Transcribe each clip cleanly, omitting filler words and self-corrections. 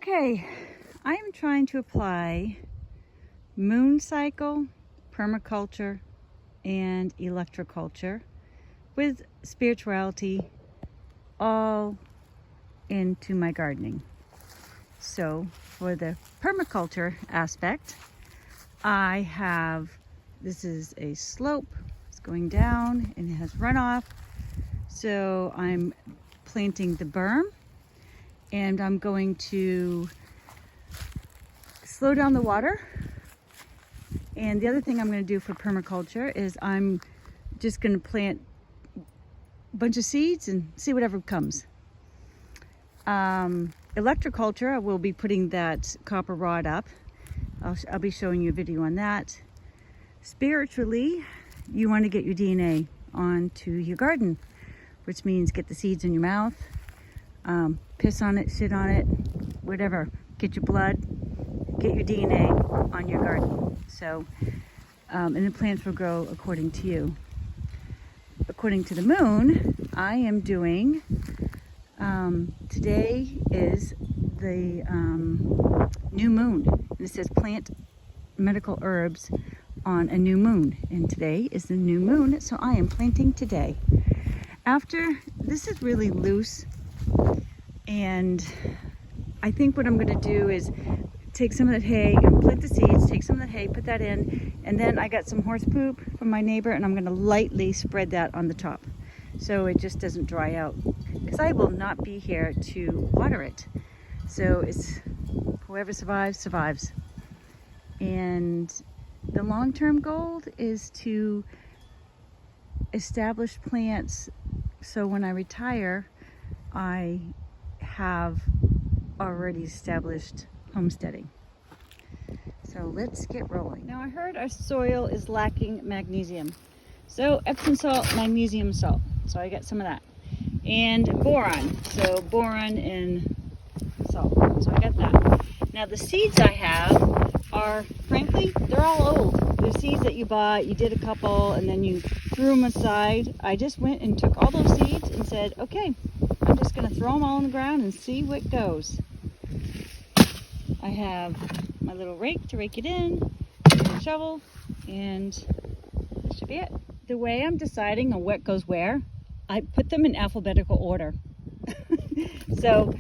Okay, I am trying to apply moon cycle, permaculture, and electroculture with spirituality all into my gardening. So for the permaculture aspect, this is a slope, it's going down and it has runoff. So I'm planting the berm and I'm going to slow down the water. And the other thing I'm going to do for permaculture is I'm just going to plant a bunch of seeds and see whatever comes. Electroculture, I will be putting that copper rod up. I'll be showing you a video on that. Spiritually, you want to get your DNA onto your garden, which means get the seeds in your mouth, piss on it, shit on it, whatever. Get your blood, get your DNA on your garden. So, and the plants will grow according to you. According to the moon, I am doing, today is the new moon. And it says plant medical herbs on a new moon. And today is the new moon, so I am planting today. This is really loose, and I think what I'm going to do is take some of that hay and plant the seeds, take some of the hay, put that in, and then I got some horse poop from my neighbor and I'm going to lightly spread that on the top so it just doesn't dry out, because I will not be here to water it. So it's whoever survives, survives. And the long-term goal is to establish plants so when I retire, I have already established homesteading. So let's get rolling. Now I heard our soil is lacking magnesium. So Epsom salt, magnesium salt. So I got some of that. And boron. So boron and salt. So I got that. Now the seeds I have are, frankly, they're all old. The seeds that you bought, you did a couple and then you threw them aside. I just went and took all those seeds and said, okay, I'm just going to throw them all on the ground and see what goes. I have my little rake to rake it in, a shovel, and that should be it. The way I'm deciding on what goes where, I put them in alphabetical order. So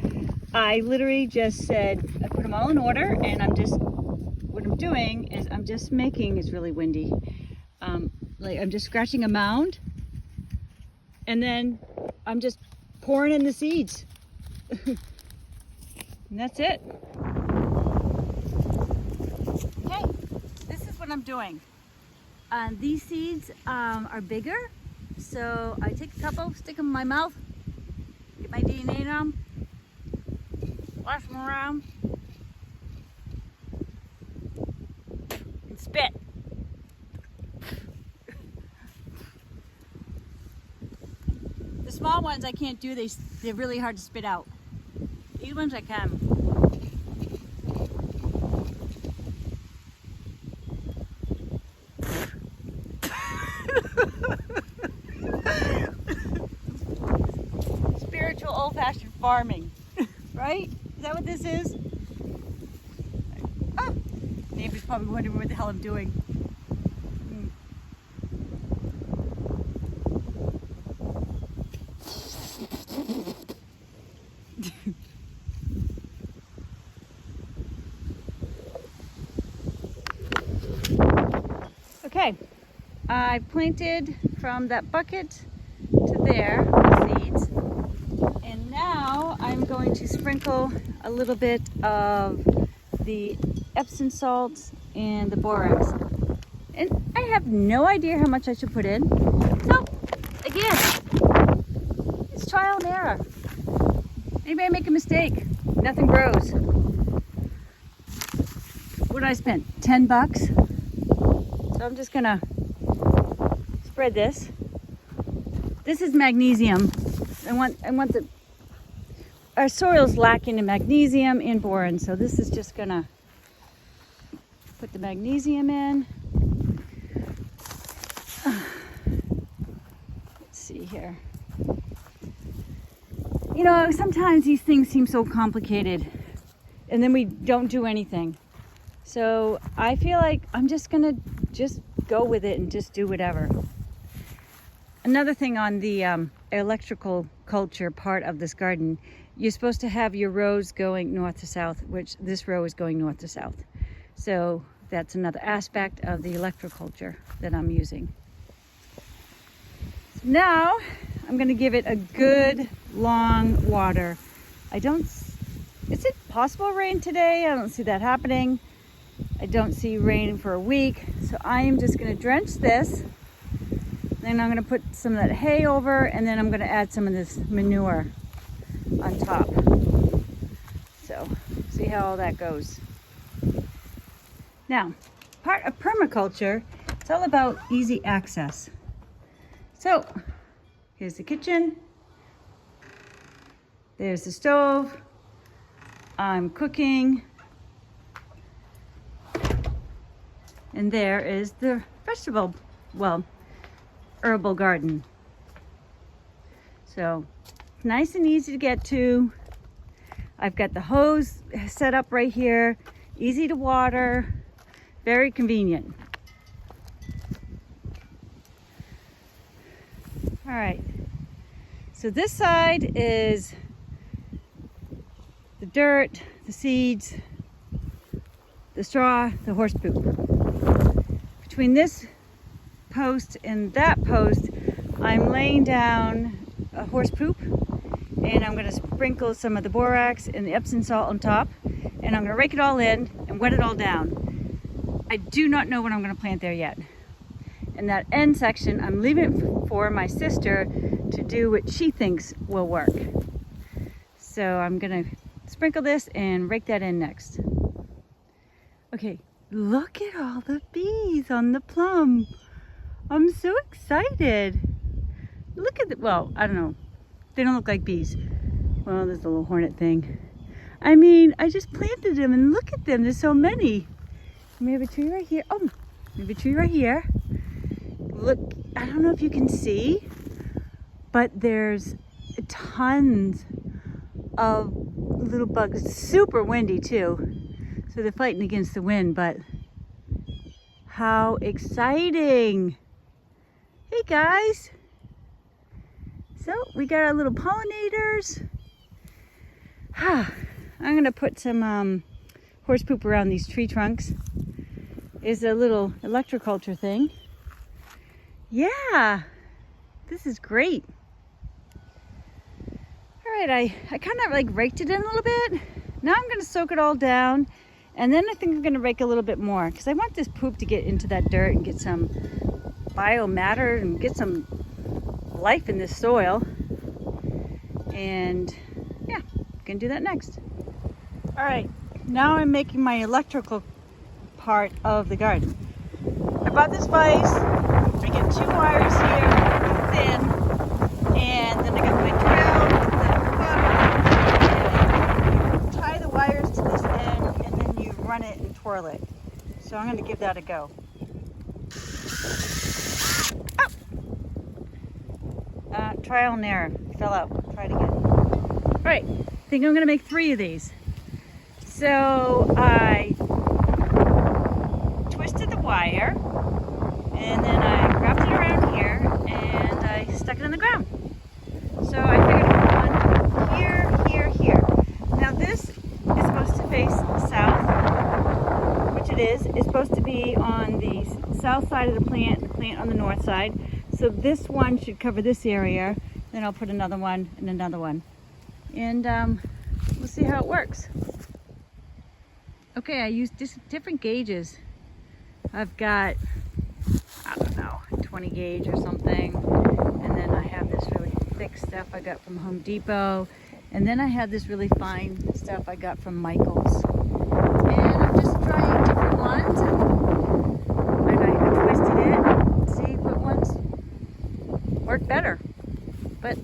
I literally just said, I put them all in order, and what I'm doing is I'm just making, it's really windy, like I'm just scratching a mound, and then I'm just pouring in the seeds. And that's it. Okay, this is what I'm doing. These seeds are bigger, so I take a couple, stick them in my mouth, get my DNA in them, wash them around, and spit. The small ones I can't do, they're really hard to spit out. These ones I can. Spiritual old-fashioned farming, right? Is that what this is? Oh, neighbor's probably wondering what the hell I'm doing. Okay, I planted from that bucket to there, the seeds, and now I'm going to sprinkle a little bit of the Epsom salt and the borax. And I have no idea how much I should put in. So, again, it's trial and error. Anybody make a mistake, nothing grows. What did I spend? 10 bucks? So I'm just gonna spread this. This is magnesium. Our soil's lacking in magnesium and boron, so this is just gonna put the magnesium in. Let's see here. You know, sometimes these things seem so complicated. and then we don't do anything. So I feel like I'm just gonna go with it and just do whatever. Another thing on the electrical culture part of this garden, you're supposed to have your rows going north to south, which this row is going north to south. So that's another aspect of the electroculture that I'm using. So now I'm gonna give it a good long water. Is it possible rain today? I don't see that happening. I don't see rain for a week. So I am just gonna drench this. Then I'm gonna put some of that hay over, and then I'm gonna add some of this manure on top. So see how all that goes. Now, part of permaculture, it's all about easy access. So here's the kitchen. There's the stove. I'm cooking. And there is the herbal garden. So nice and easy to get to. I've got the hose set up right here, easy to water, very convenient. All right, so this side is the dirt, the seeds, the straw, the horse poop. Between this post and that post, I'm laying down a horse poop, and I'm going to sprinkle some of the borax and the Epsom salt on top, and I'm going to rake it all in and wet it all down. I do not know what I'm going to plant there yet. And that end section, I'm leaving it for my sister to do what she thinks will work. So I'm going to sprinkle this and rake that in next. Okay, look at all the bees on the plum. I'm so excited. Look at well, I don't know. They don't look like bees. Well, there's a little hornet thing. I mean, I just planted them and look at them. There's so many. We have a tree right here. Oh, we have a tree right here. Look, I don't know if you can see, but there's tons of little bugs. It's super windy too. So they're fighting against the wind, but how exciting. Hey guys. So we got our little pollinators. I'm gonna put some horse poop around these tree trunks. Is a little electroculture thing. Yeah, this is great. All right, I kind of like raked it in a little bit. Now I'm gonna soak it all down, and then I think I'm gonna rake a little bit more because I want this poop to get into that dirt and get some biomatter and get some life in this soil. And yeah, gonna do that next. All right, now I'm making my electrical part of the garden. I bought this vise. I get 2 wires here, thin, and then I got my drill, the hook, and tie the wires to this end, and then you run it and twirl it. So I'm gonna give that a go. Oh! Trial and error, fell out, try it again. All right, I think I'm gonna make 3 of these. So I twisted the wire, and then I wrapped it around here, and I stuck it in the ground. So I figured one here, here, here. Now this is supposed to face south, which it is. It's supposed to be on the south side of the plant on the north side. So this one should cover this area. Then I'll put another one and another one. And we'll see how it works. Okay, I used different gauges. I've got, I don't know, 20 gauge or something. And then I have this really thick stuff I got from Home Depot. And then I have this really fine stuff I got from Michael's. And I'm just trying different ones. And I twisted it, see what ones work better. But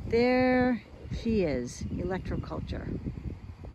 there she is, Electroculture.